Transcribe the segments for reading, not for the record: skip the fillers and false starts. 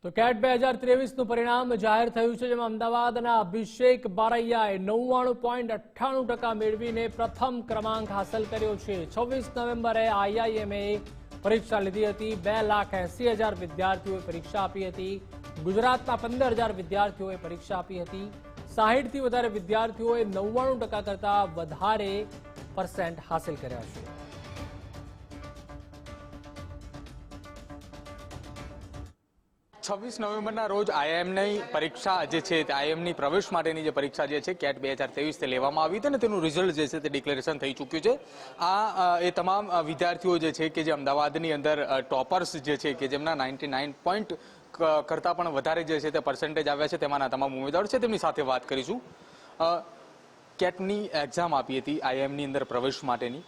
તો કેટ 2023નું પરિણામ જાહેર થયું છે, જેમાં અમદાવાદના અભિષેક બારૈયાએ 99.98% મેળવીને પ્રથમ ક્રમાંક હાંસલ કર્યો છે। 26 નવેમ્બરે આઈઆઈએમએ પરીક્ષા લીધી હતી। 2,80,000 વિદ્યાર્થીઓએ પરીક્ષા આપી હતી। ગુજરાતના 15,000 વિદ્યાર્થીઓએ પરીક્ષા આપી હતી। 60થી વધારે વિદ્યાર્થીઓએ 99% કરતાં વધારે % હાંસલ કર્યા છે। છવ્વીસ નવેમ્બરના રોજ આઈઆઈએમની પરીક્ષા જે છે તે આઈઆઈએમની પ્રવેશ માટેની જે પરીક્ષા જે છે કેટ 2023 તે લેવામાં આવી હતી અને તેનું રિઝલ્ટ જે છે તે ડિક્લેરેશન થઈ ચૂક્યું છે। એ તમામ વિદ્યાર્થીઓ જે છે કે જે અમદાવાદની અંદર ટોપર્સ જે છે કે જેમના 99 કરતાં પણ વધારે જે છે તે પર્સન્ટેજ આવ્યા છે તેમાંના તમામ ઉમેદવારો છે તેમની સાથે વાત કરીશું। કેટની એક્ઝામ આપી હતી આઈઆઈએમની અંદર પ્રવેશ માટેની,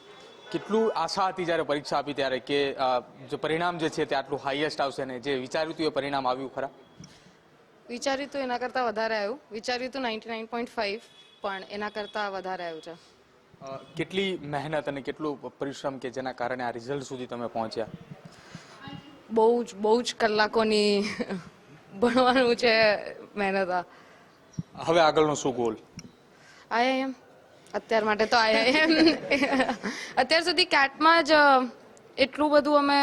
કેટલું આશા હતી જ્યારે પરીક્ષા આપી ત્યારે કે જે પરિણામ જે છે તે આટલું હાઈએસ્ટ આવશે ને જે વિચાર્યું હતું એ પરિણામ આવ્યું ખરા? વિચાર્યું હતું એના કરતાં વધારે આવ્યું। વિચાર્યું હતું 99.5 પણ એના કરતાં વધારે આવ્યું છે। કેટલી મહેનત અને કેટલું પરિશ્રમ કે જેના કારણે આ રિઝલ્ટ સુધી તમે પહોંચ્યા? બહુ જ કલાકોની ભણવાનું છે મહેનત। હવે આગળનો શું ગોલ? આઈઆઈએમ અત્યાર માટે તો આઈઆઈએમ અત્યાર સુધી કેટમાં જ એટલું બધું અમે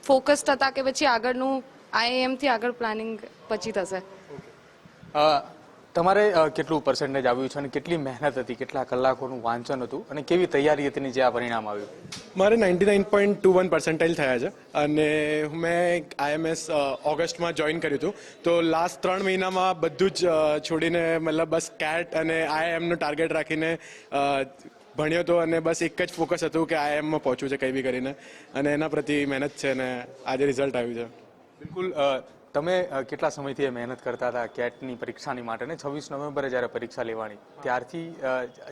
ફોકસ્ડ હતા કે પછી આગળનું આઈઆઈએમથી આગળ પ્લાનિંગ પછી થશે। તમારે કેટલું પર્સન્ટેજ આવ્યું છે અને કેટલી મહેનત હતી, કેટલા કલાકોનું વાંચન હતું અને કેવી તૈયારી હતી જે આ પરિણામ આવ્યું? મારે 99.21% થયા છે અને મેં આઈએમએસ ઓગસ્ટમાં જોઈન કર્યું હતું। તો લાસ્ટ 3 મહિનામાં બધું જ છોડીને મતલબ બસ કેટ અને આઈઆઈએમનું ટાર્ગેટ રાખીને ભણ્યો હતો અને બસ એક જ ફોકસ હતું કે આઈઆઈએમમાં પહોંચવું છે કંઈ બી કરીને, અને એના પ્રતિ મહેનત છે અને આજે રિઝલ્ટ આવ્યું છે। બિલકુલ, તમે કેટલા સમયથી મહેનત કરતા હતા કેટની પરીક્ષાની માટે ને 26 નવેમ્બરે જ્યારે પરીક્ષા લેવાની ત્યારથી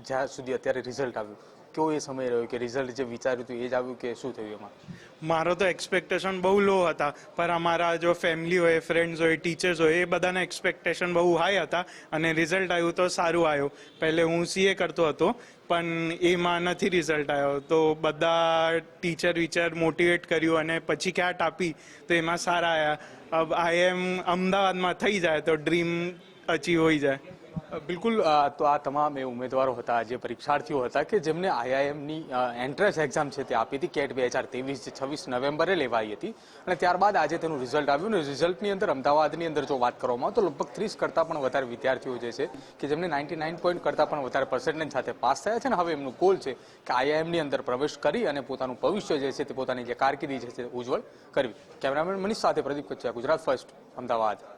જ્યાં સુધી અત્યારે રિઝલ્ટ આવ્યું, કેવો એ સમય રહ્યો કે રિઝલ્ટ જે વિચાર્યું હતું એ જ આવ્યું કે શું થયું એમાં? મારો તો એક્સપેક્ટેશન બહુ લો હતા, પણ અમારા જો ફેમિલી હોય, ફ્રેન્ડ્સ હોય, ટીચર્સ હોય, એ બધાના એક્સપેક્ટેશન બહુ હાઈ હતા અને રિઝલ્ટ આવ્યું તો સારું આવ્યું। પહેલે હું સીએ કરતો હતો પણ એમાં નથી રિઝલ્ટ આવ્યો, તો બધા ટીચર મોટિવેટ કર્યું અને પછી કેટ આપી તો એમાં સારા આવ્યા। अब આઈએમ અમદાવાદમાં થઈ જાય તો ડ્રીમ અચીવ હોઈ જાય। બિલકુલ, તો આ તમામ એ ઉમેદવારો હતા, જે પરીક્ષાર્થીઓ હતા કે જેમને આઈઆઈએમની એન્ટ્રન્સ એક્ઝામ છે તે આપી હતી કેટ 2023 જે 26 નવેમ્બરે લેવાઈ હતી અને ત્યારબાદ આજે તેનું રિઝલ્ટ આવ્યું ને રિઝલ્ટની અંદર અમદાવાદની અંદર જો વાત કરવામાં આવે તો લગભગ 30 કરતાં પણ વધારે વિદ્યાર્થીઓ જે છે કે જેમને 99 કરતાં પણ વધારે પર્સન્ટેજ સાથે પાસ થયા છે ને હવે એમનું ગોલ છે કે આઈઆઈએમની અંદર પ્રવેશ કરી અને પોતાનું ભવિષ્ય જે છે તે પોતાની જે કારકિર્દી છે તે ઉજ્જવળ કરવી। કેમેરામેન મનીષ સાથે પ્રદીપ કચ્છા, ગુજરાત ફર્સ્ટ, અમદાવાદ।